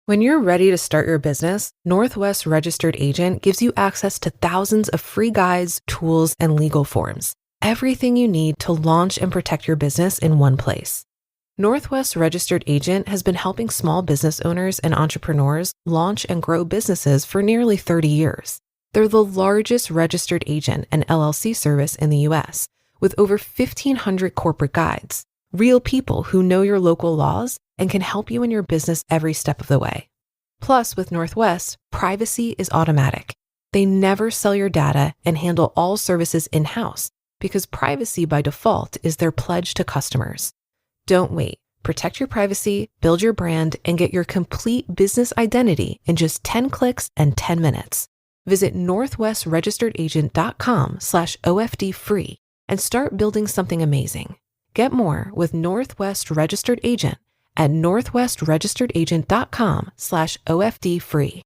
When you're ready to start your business, Northwest Registered Agent gives you access to thousands of free guides, tools, and legal forms. Everything you need to launch and protect your business in one place. Northwest Registered Agent has been helping small business owners and entrepreneurs launch and grow businesses for nearly 30 years. They're the largest registered agent and LLC service in the U.S., with over 1,500 corporate guides, real people who know your local laws and can help you in your business every step of the way. Plus, with Northwest, privacy is automatic. They never sell your data and handle all services in-house because privacy by default is their pledge to customers. Don't wait. Protect your privacy, build your brand, and get your complete business identity in just 10 clicks and 10 minutes. Visit northwestregisteredagent.com/OFD-free and start building something amazing. Get more with Northwest Registered Agent at northwestregisteredagent.com/OFD-free.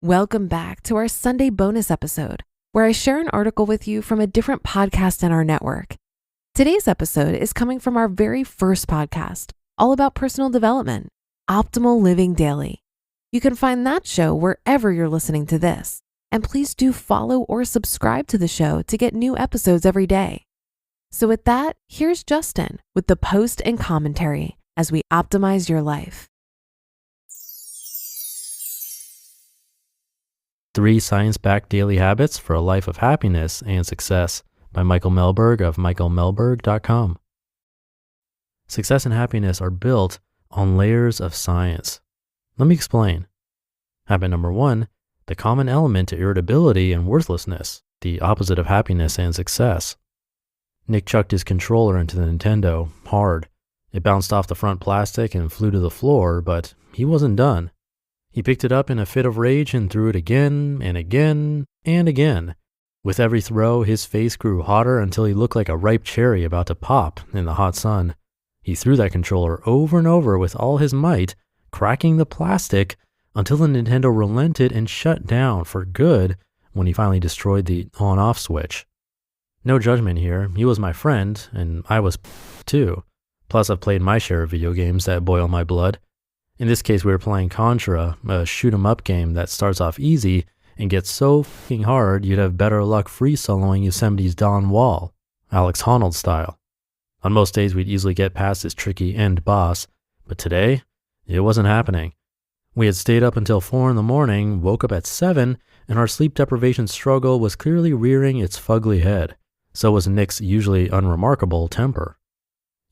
Welcome back to our Sunday bonus episode, where I share an article with you from a different podcast in our network. Today's episode is coming from our very first podcast, all about personal development, Optimal Living Daily. You can find that show wherever you're listening to this. And please do follow or subscribe to the show to get new episodes every day. So with that, here's Justin with the post and commentary as we optimize your life. 3 Science-Backed Daily Habits for a Life of Happiness and Success by Michael Mehlberg of michaelmehlberg.com. Success and happiness are built on layers of science. Let me explain. Habit number 1, the common element to irritability and worthlessness, the opposite of happiness and success. Nick chucked his controller into the Nintendo hard. It bounced off the front plastic and flew to the floor, but he wasn't done. He picked it up in a fit of rage and threw it again and again and again. With every throw, his face grew hotter until he looked like a ripe cherry about to pop in the hot sun. He threw that controller over and over with all his might, cracking the plastic until the Nintendo relented and shut down for good when he finally destroyed the on-off switch. No judgment here. He was my friend, and I was too. Plus, I've played my share of video games that boil my blood. In this case, we were playing Contra, a shoot-'em-up game that starts off easy and gets so f***ing hard you'd have better luck free-soloing Yosemite's Don Wall, Alex Honnold style. On most days, we'd easily get past this tricky end boss, but today, it wasn't happening. We had stayed up until 4 a.m, woke up at 7, and our sleep deprivation struggle was clearly rearing its fugly head. So was Nick's usually unremarkable temper.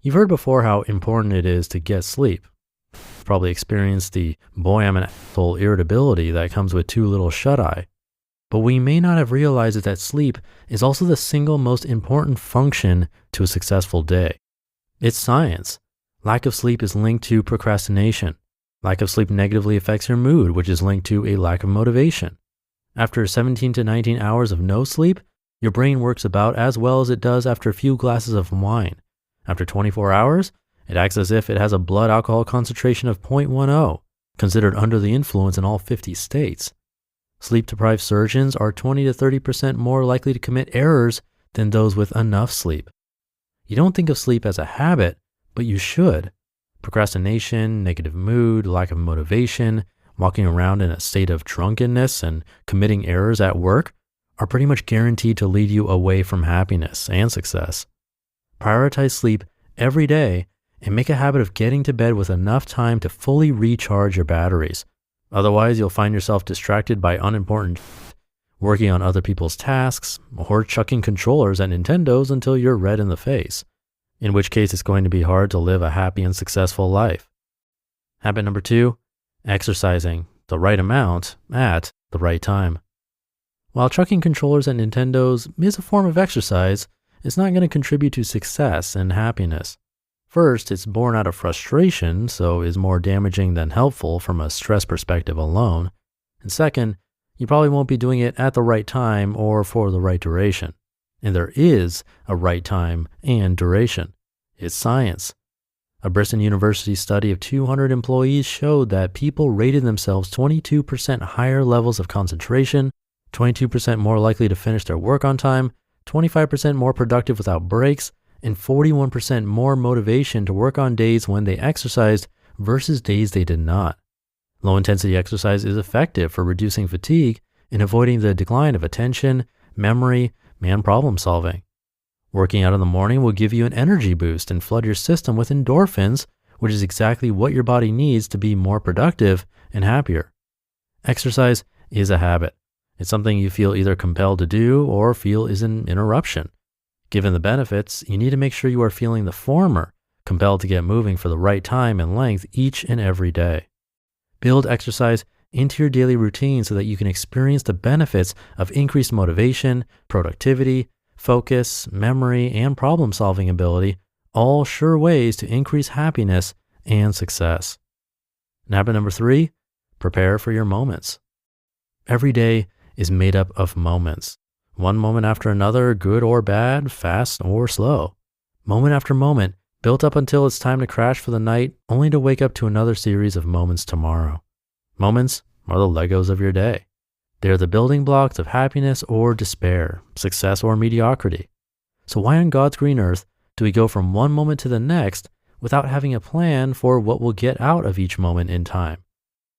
You've heard before how important it is to get sleep. You've probably experienced the boy I'm an asshole irritability that comes with too little shut-eye. But we may not have realized that sleep is also the single most important function to a successful day. It's science. Lack of sleep is linked to procrastination. Lack of sleep negatively affects your mood, which is linked to a lack of motivation. After 17 to 19 hours of no sleep, your brain works about as well as it does after a few glasses of wine. After 24 hours, it acts as if it has a blood alcohol concentration of 0.10, considered under the influence in all 50 states. Sleep-deprived surgeons are 20 to 30% more likely to commit errors than those with enough sleep. You don't think of sleep as a habit, but you should. Procrastination, negative mood, lack of motivation, walking around in a state of drunkenness, and committing errors at work are pretty much guaranteed to lead you away from happiness and success. Prioritize sleep every day and make a habit of getting to bed with enough time to fully recharge your batteries. Otherwise, you'll find yourself distracted by unimportant working on other people's tasks, or chucking controllers at Nintendos until you're red in the face, in which case it's going to be hard to live a happy and successful life. Habit number 2, exercising the right amount at the right time. While chucking controllers at Nintendos is a form of exercise, it's not going to contribute to success and happiness. First, it's born out of frustration, so is more damaging than helpful from a stress perspective alone. And second, you probably won't be doing it at the right time or for the right duration. And there is a right time and duration. It's science. A Bristol University study of 200 employees showed that people rated themselves 22% higher levels of concentration, 22% more likely to finish their work on time, 25% more productive without breaks, and 41% more motivation to work on days when they exercised versus days they did not. Low intensity exercise is effective for reducing fatigue and avoiding the decline of attention, memory, and problem solving. Working out in the morning will give you an energy boost and flood your system with endorphins, which is exactly what your body needs to be more productive and happier. Exercise is a habit. It's something you feel either compelled to do or feel is an interruption. Given the benefits, you need to make sure you are feeling the former, compelled to get moving for the right time and length each and every day. Build exercise into your daily routine so that you can experience the benefits of increased motivation, productivity, focus, memory, and problem-solving ability, all sure ways to increase happiness and success. And habit number 3, prepare for your moments. Every day is made up of moments. One moment after another, good or bad, fast or slow. Moment after moment, built up until it's time to crash for the night, only to wake up to another series of moments tomorrow. Moments are the Legos of your day. They're the building blocks of happiness or despair, success or mediocrity. So why on God's green earth do we go from one moment to the next without having a plan for what we'll get out of each moment in time?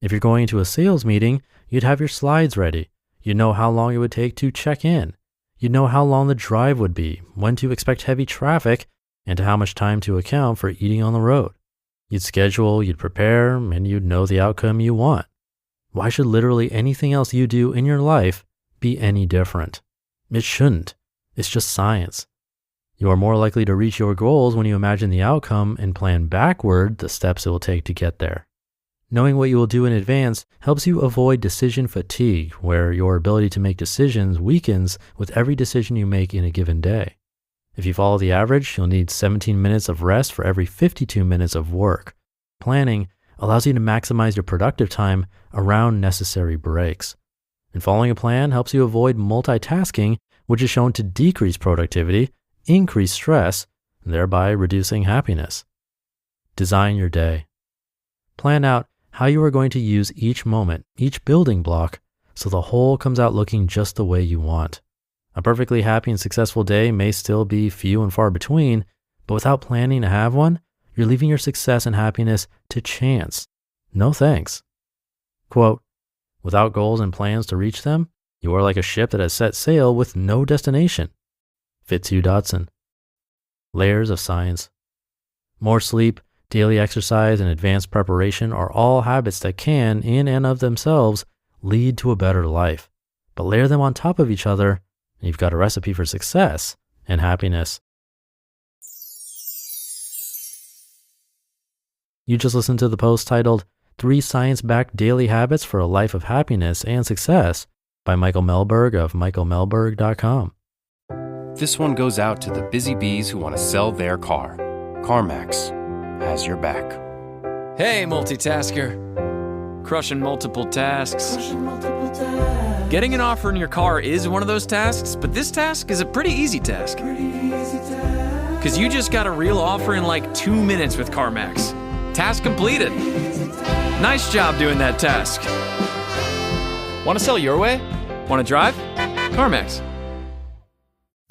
If you're going to a sales meeting, you'd have your slides ready. You'd know how long it would take to check in. You'd know how long the drive would be, when to expect heavy traffic, and to how much time to account for eating on the road. You'd schedule, you'd prepare, and you'd know the outcome you want. Why should literally anything else you do in your life be any different? It shouldn't. It's just science. You are more likely to reach your goals when you imagine the outcome and plan backward the steps it will take to get there. Knowing what you will do in advance helps you avoid decision fatigue, where your ability to make decisions weakens with every decision you make in a given day. If you follow the average, you'll need 17 minutes of rest for every 52 minutes of work. Planning allows you to maximize your productive time around necessary breaks. And following a plan helps you avoid multitasking, which is shown to decrease productivity, increase stress, and thereby reducing happiness. Design your day. Plan out how you are going to use each moment, each building block, so the whole comes out looking just the way you want. A perfectly happy and successful day may still be few and far between, but without planning to have one, you're leaving your success and happiness to chance. No thanks. Quote, without goals and plans to reach them, you are like a ship that has set sail with no destination. Fitzhugh Dodson. Layers of science. More sleep, daily exercise, and advanced preparation are all habits that can, in and of themselves, lead to a better life. But layer them on top of each other, and you've got a recipe for success and happiness. You just listened to the post titled 3 Science-Backed Daily Habits for a Life of Happiness and Success by Michael Mehlberg of michaelmehlberg.com. This one goes out to the busy bees who want to sell their car. CarMax has your back. Hey, multitasker. Crushing multiple tasks. Getting an offer in your car is one of those tasks, but this task is a pretty easy task. Because you just got a real offer in like 2 minutes with CarMax. Task completed. Nice job doing that task. Want to sell your way? Want to drive? CarMax.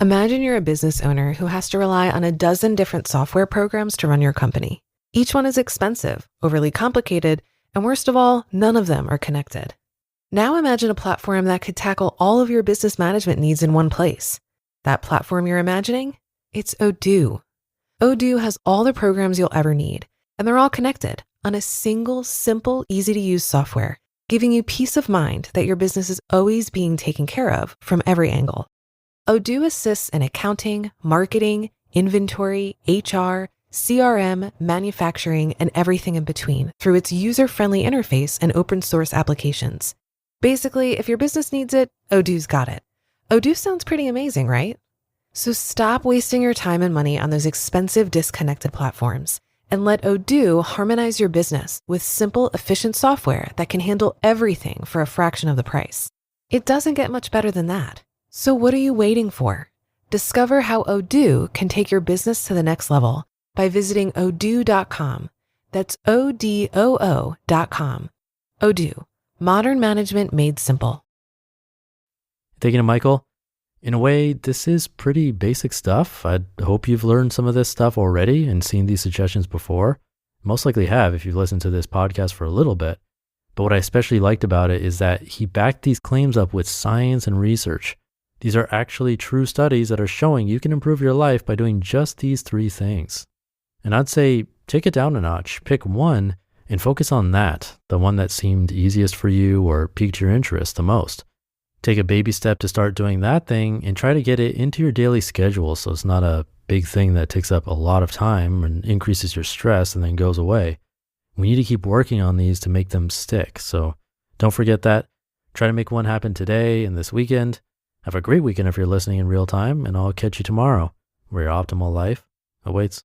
Imagine you're a business owner who has to rely on a dozen different software programs to run your company. Each one is expensive, overly complicated, and worst of all, none of them are connected. Now imagine a platform that could tackle all of your business management needs in one place. That platform you're imagining? It's Odoo. Odoo has all the programs you'll ever need, and they're all connected on a single, simple, easy-to-use software, giving you peace of mind that your business is always being taken care of from every angle. Odoo assists in accounting, marketing, inventory, HR, CRM, manufacturing, and everything in between through its user-friendly interface and open source applications. Basically, if your business needs it, Odoo's got it. Odoo sounds pretty amazing, right? So stop wasting your time and money on those expensive disconnected platforms and let Odoo harmonize your business with simple, efficient software that can handle everything for a fraction of the price. It doesn't get much better than that. So what are you waiting for? Discover how Odoo can take your business to the next level by visiting odoo.com. That's ODOO.com. Odoo, modern management made simple. Thinking of Michael, in a way, this is pretty basic stuff. I hope you've learned some of this stuff already and seen these suggestions before. Most likely have if you've listened to this podcast for a little bit. But what I especially liked about it is that he backed these claims up with science and research. These are actually true studies that are showing you can improve your life by doing just these 3 things. And I'd say take it down a notch, pick one and focus on that, the one that seemed easiest for you or piqued your interest the most. Take a baby step to start doing that thing and try to get it into your daily schedule so it's not a big thing that takes up a lot of time and increases your stress and then goes away. We need to keep working on these to make them stick. So don't forget that. Try to make one happen today and this weekend. Have a great weekend if you're listening in real time, and I'll catch you tomorrow where your optimal life awaits.